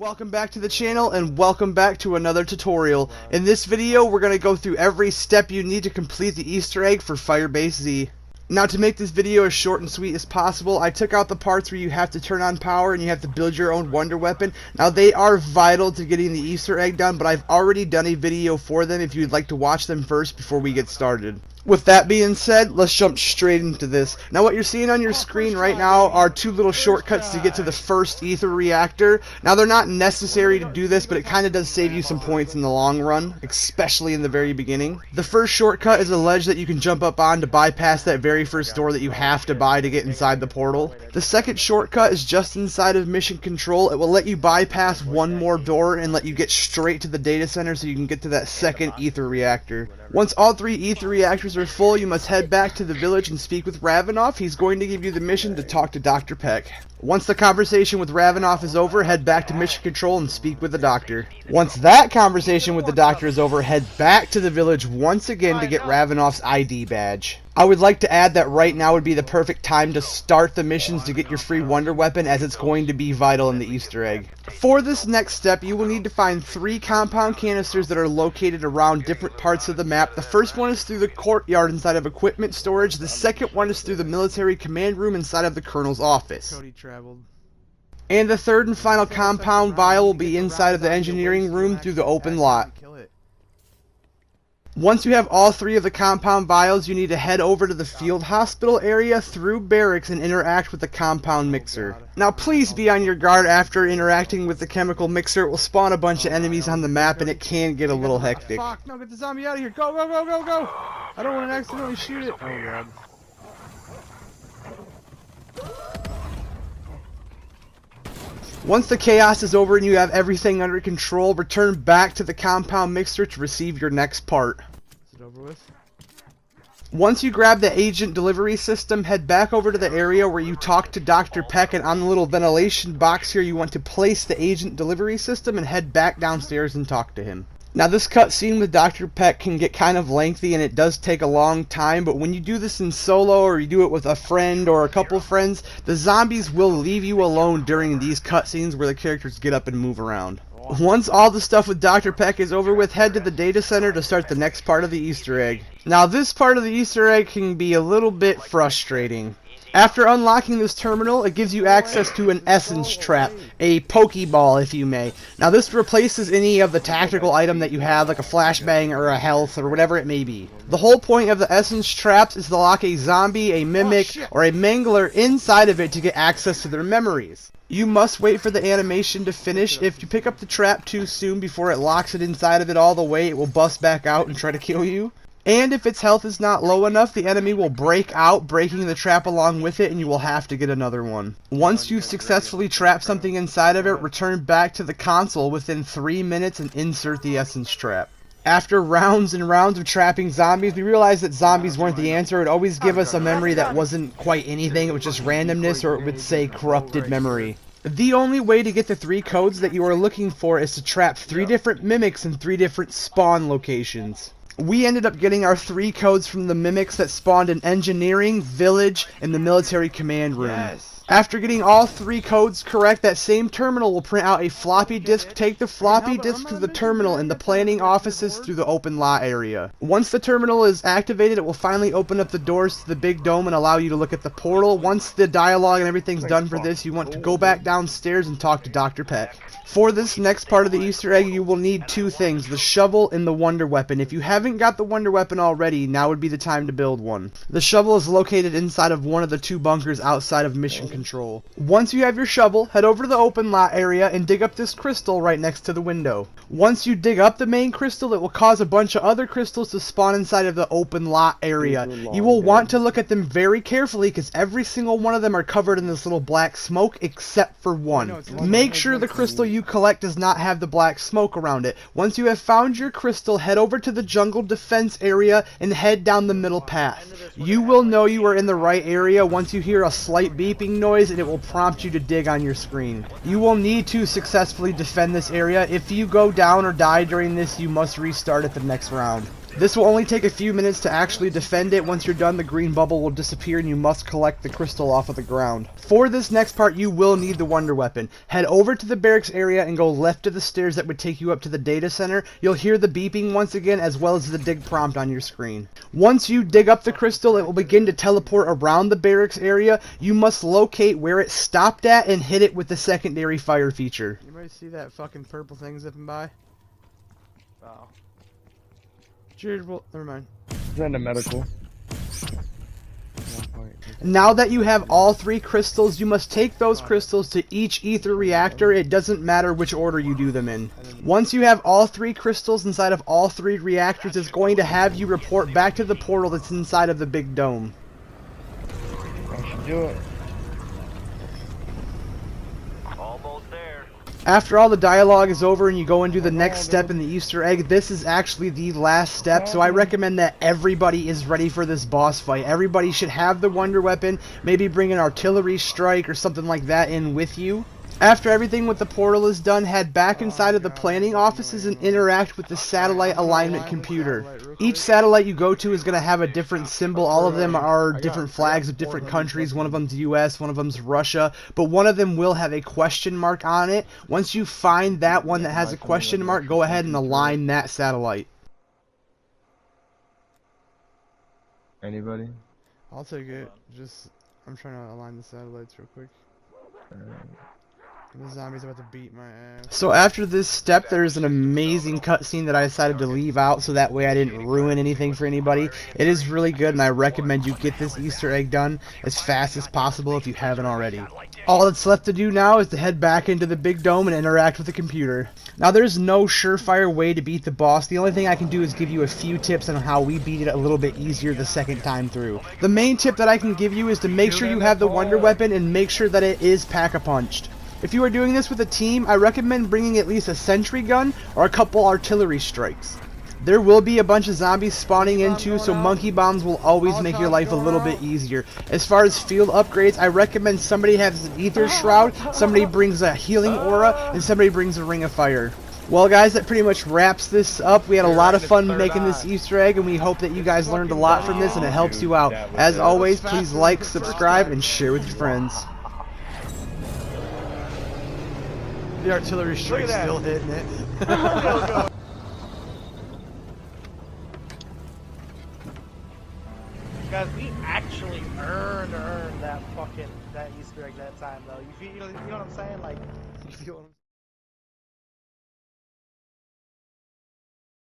Welcome back to the channel and welcome back to another tutorial. In this video we're going to go through every step you need to complete the Easter egg for Firebase Z. Now to make this video as short and sweet as possible, I took out the parts where you have to turn on power and you have to build your own wonder weapon. Now they are vital to getting the Easter egg done, but I've already done a video for them if you'd like to watch them first before we get started. With that being said, let's jump straight into this. Now what you're seeing on your screen right now are two little shortcuts to get to the first ether reactor. Now they're not necessary to do this, but it kind of does save you some points in the long run, especially in the very beginning. The first shortcut is a ledge that you can jump up on to bypass that very first door that you have to buy to get inside the portal. The second shortcut is just inside of mission control. It will let you bypass one more door and let you get straight to the data center so you can get to that second ether reactor. Once all three ether reactors are full, you must head back to the village and speak with Ravenoff. He's going to give you the mission to talk to Dr. Peck. Once the conversation with Ravenoff is over, head back to mission control and speak with the doctor. Once that conversation with the doctor is over, head back to the village once again to get Ravenoff's ID badge. I would like to add that right now would be the perfect time to start the missions to get your free wonder weapon, as it's going to be vital in the Easter egg. For this next step, you will need to find 3 compound canisters that are located around different parts of the map. The first one is through the courtyard inside of equipment storage. The second one is through the military command room inside of the colonel's office. And the third and final compound vial will be inside of the engineering room through the open lot. Once you have all 3 of the compound vials, you need to head over to the field hospital area through barracks and interact with the compound mixer. Now please be on your guard after interacting with the chemical mixer. It will spawn a bunch of enemies on the map and it can get a little hectic. Fuck, no, get the zombie out of here. Go, go, go, go, go. I don't want to accidentally shoot it. Oh, God. Once the chaos is over and you have everything under control, return back to the compound mixer to receive your next part. Is it over with? Once you grab the agent delivery system, head back over to the area where you talk to Dr. Peck, and on the little ventilation box here you want to place the agent delivery system and head back downstairs and talk to him. Now this cutscene with Dr. Peck can get kind of lengthy and it does take a long time, but when you do this in solo or you do it with a friend or a couple friends, the zombies will leave you alone during these cutscenes where the characters get up and move around. Once all the stuff with Dr. Peck is over with, head to the data center to start the next part of the Easter egg. Now this part of the Easter egg can be a little bit frustrating. After unlocking this terminal, it gives you access to an essence trap, a Pokeball if you may. Now this replaces any of the tactical item that you have, like a flashbang or a health or whatever it may be. The whole point of the essence traps is to lock a zombie, a mimic, or a mangler inside of it to get access to their memories. You must wait for the animation to finish. If you pick up the trap too soon before it locks it inside of it all the way, it will bust back out and try to kill you. And if its health is not low enough, the enemy will break out, breaking the trap along with it, and you will have to get another one. Once you've successfully trapped something inside of it, return back to the console within 3 minutes and insert the essence trap. After rounds and rounds of trapping zombies, we realized that zombies weren't the answer. It would always give us a memory that wasn't quite anything. It was just randomness, or it would say corrupted memory. The only way to get the 3 codes that you are looking for is to trap 3 different mimics in 3 different spawn locations. We ended up getting our 3 codes from the mimics that spawned in engineering, village, and the military command room. Yes. After getting all 3 codes correct, that same terminal will print out a floppy disk. Take the floppy disk to the terminal in the planning offices through the open lot area. Once the terminal is activated, it will finally open up the doors to the big dome and allow you to look at the portal. Once the dialogue and everything's done for this, you want to go back downstairs and talk to Dr. Peck. For this next part of the Easter egg, you will need 2 things, the shovel and the wonder weapon. If you haven't got the wonder weapon already, now would be the time to build one. The shovel is located inside of one of the 2 bunkers outside of mission control. Once you have your shovel, head over to the open lot area and dig up this crystal right next to the window. Once you dig up the main crystal, it will cause a bunch of other crystals to spawn inside of the open lot area. You will want to look at them very carefully because every single one of them are covered in this little black smoke except for one. Make sure the crystal you collect does not have the black smoke around it. Once you have found your crystal, head over to the jungle defense area and head down the middle path. You will know you are in the right area once you hear a slight beeping noise, and it will prompt you to dig on your screen. You will need to successfully defend this area. If you go down or die during this, you must restart at the next round. This will only take a few minutes to actually defend it. Once you're done, the green bubble will disappear and you must collect the crystal off of the ground. For this next part, you will need the wonder weapon. Head over to the barracks area and go left of the stairs that would take you up to the data center. You'll hear the beeping once again, as well as the dig prompt on your screen. Once you dig up the crystal, it will begin to teleport around the barracks area. You must locate where it stopped at and hit it with the secondary fire feature. You might see that fucking purple thing zipping by. Oh. Cheers, well, never mind. Is that a medical? Now that you have all 3 crystals, you must take those crystals to each ether reactor. It doesn't matter which order you do them in. Once you have all 3 crystals inside of all 3 reactors, it's going to have you report back to the portal that's inside of the big dome. I should do it. Almost there. After all the dialogue is over and you go and do the next step in the Easter egg, this is actually the last step, so I recommend that everybody is ready for this boss fight. Everybody should have the wonder weapon, maybe bring an artillery strike or something like that in with you. After everything with the portal is done, head back inside of the planning offices and interact with the satellite alignment computer. Each satellite you go to is going to have a different symbol. All of them are different flags of different countries. One of them's US, one of them's Russia, but one of them will have a question mark on it. Once you find that one that has a question mark, go ahead and align that satellite. Anybody? I'll take it. Just, I'm trying to align the satellites real quick. The zombie's about to beat my ass. So after this step, there's an amazing cutscene that I decided to leave out so that way I didn't ruin anything for anybody. It is really good, and I recommend you get this Easter egg done as fast as possible if you haven't already. All that's left to do now is to head back into the big dome and interact with the computer. Now there's no surefire way to beat the boss. The only thing I can do is give you a few tips on how we beat it a little bit easier the second time through. The main tip that I can give you is to make sure you have the wonder weapon and make sure that it is pack-a-punched. If you are doing this with a team, I recommend bringing at least a sentry gun or a couple artillery strikes. There will be a bunch of zombies spawning in too, so monkey bombs will always make your life a little bit easier. As far as field upgrades, I recommend somebody has an ether shroud, somebody brings a healing aura, and somebody brings a ring of fire. Well guys, that pretty much wraps this up. We had a lot of fun making this Easter egg, and we hope that you guys learned a lot from this and it helps you out. As always, please like, subscribe, and share with your friends. The artillery strike's still hitting it. Guys, we actually earned that Easter egg that time though. You know what I'm saying? Like, You feel what I'm